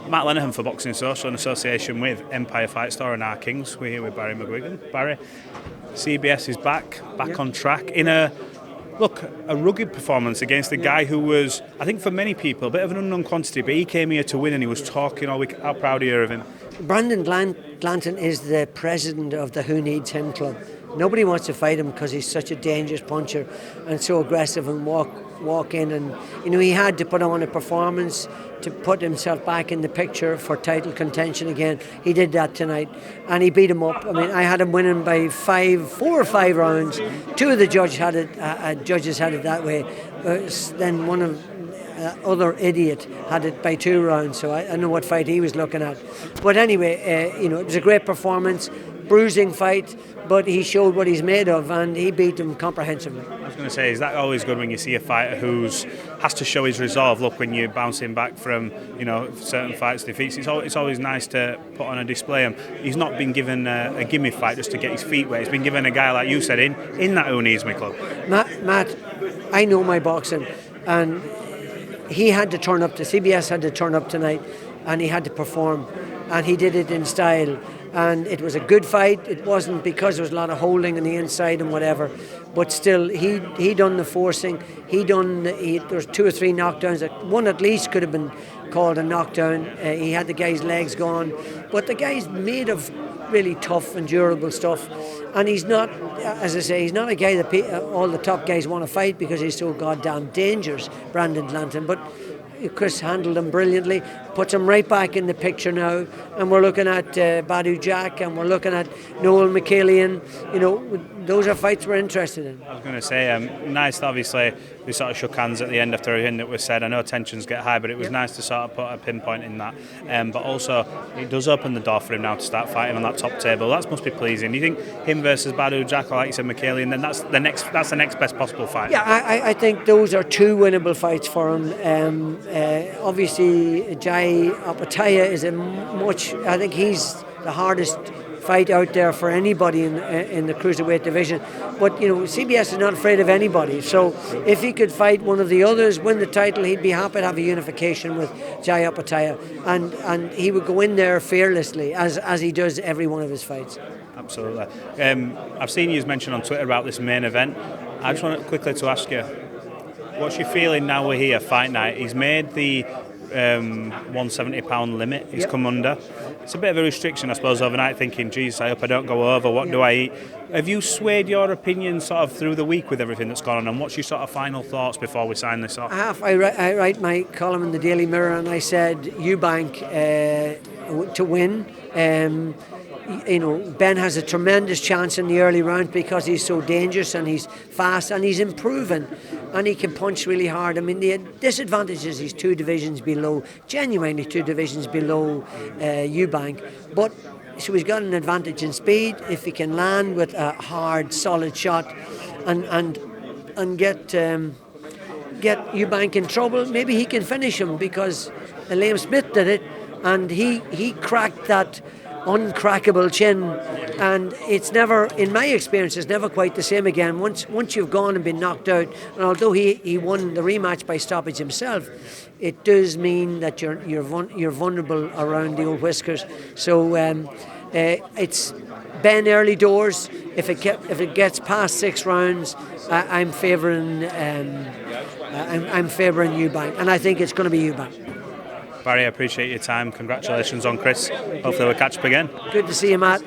Matt Lenihan for Boxing Social in association with Empire Fight Store and Our Kings. We're here with Barry McGuigan. Barry, CBS is back on track in a rugged performance against a guy who was, I think for many people, a bit of an unknown quantity, but he came here to win and he was talking all week. How proud are you of him? Brandon Glanton is the president of the Who Needs Him club. Nobody wants to fight him because he's such a dangerous puncher and so aggressive and walk in, and he had to put on a performance to put himself back in the picture for title contention again. He did that tonight and he beat him up. I mean, I had him winning by 4 or 5 rounds. 2 of the judges had it that way. Then one of other idiot had it by 2 rounds, so I don't know what fight he was looking at. But anyway, it was a great performance, bruising fight, but he showed what he's made of and he beat him comprehensively. I was going to say, is that always good when you see a fighter who has to show his resolve? Look, when you're bouncing back from certain fights, defeats, it's always nice to put on a display. And he's not been given a gimme fight just to get his feet wet. He's been given a guy, like you said, in that Who Needs Me club. Matt, I know my boxing, and he had to turn up. The CBS had to turn up tonight, and he had to perform, and he did it in style. And it was a good fight. It wasn't because there was a lot of holding on the inside and whatever, but still, he done the forcing. There's 2 or 3 knockdowns. One at least could have been called a knockdown. He had the guy's legs gone, but the guy's made of really tough and durable stuff. And he's not, as I say, he's not a guy that all the top guys want to fight because he's so goddamn dangerous, Brandon Glanton. But Chris handled him brilliantly, puts him right back in the picture now, and we're looking at Badu Jack, and we're looking at Noel McCallion. Those are fights we're interested in. I was going to say, nice, obviously, we sort of shook hands at the end after everything that was said. I know tensions get high, but it was nice to sort of put a pinpoint in that. But also, it does open the door for him now to start fighting on that top table. That must be pleasing. Do you think him versus Badu Jack, or like you said, McCallion, then that's the next best possible fight? Yeah, I think those are 2 winnable fights for him. Obviously, Jai Opetaia is I think he's the hardest fight out there for anybody in the cruiserweight division. But CBS is not afraid of anybody. So if he could fight one of the others, win the title, he'd be happy to have a unification with Jai Opetaia, and he would go in there fearlessly as he does every one of his fights. Absolutely. I've seen you mention on Twitter about this main event. I just want quickly to ask you, what's your feeling now we're here, fight night? He's made the 170-pound limit. He's come under. It's a bit of a restriction, I suppose, overnight, thinking, geez, I hope I don't go over. What do I eat? Have you swayed your opinion sort of through the week with everything that's gone on? And what's your sort of final thoughts before we sign this off? I write my column in the Daily Mirror, and I said Eubank to win. Ben has a tremendous chance in the early round because he's so dangerous and he's fast and he's improving and he can punch really hard. I mean, the disadvantage is he's 2 divisions below, genuinely 2 divisions below Eubank. But so he's got an advantage in speed if he can land with a hard, solid shot and get Eubank in trouble. Maybe he can finish him because Billam-Smith did it and he cracked that uncrackable chin, and it's never, in my experience, it's never quite the same again. Once you've gone and been knocked out, and although he won the rematch by stoppage himself, it does mean that you're vulnerable around the old whiskers. So it's Ben early doors. If it gets past 6 rounds, I'm favouring Eubank, and I think it's going to be Eubank. Barry, I appreciate your time. Congratulations on Chris. Hopefully we'll catch up again. Good to see you, Matt.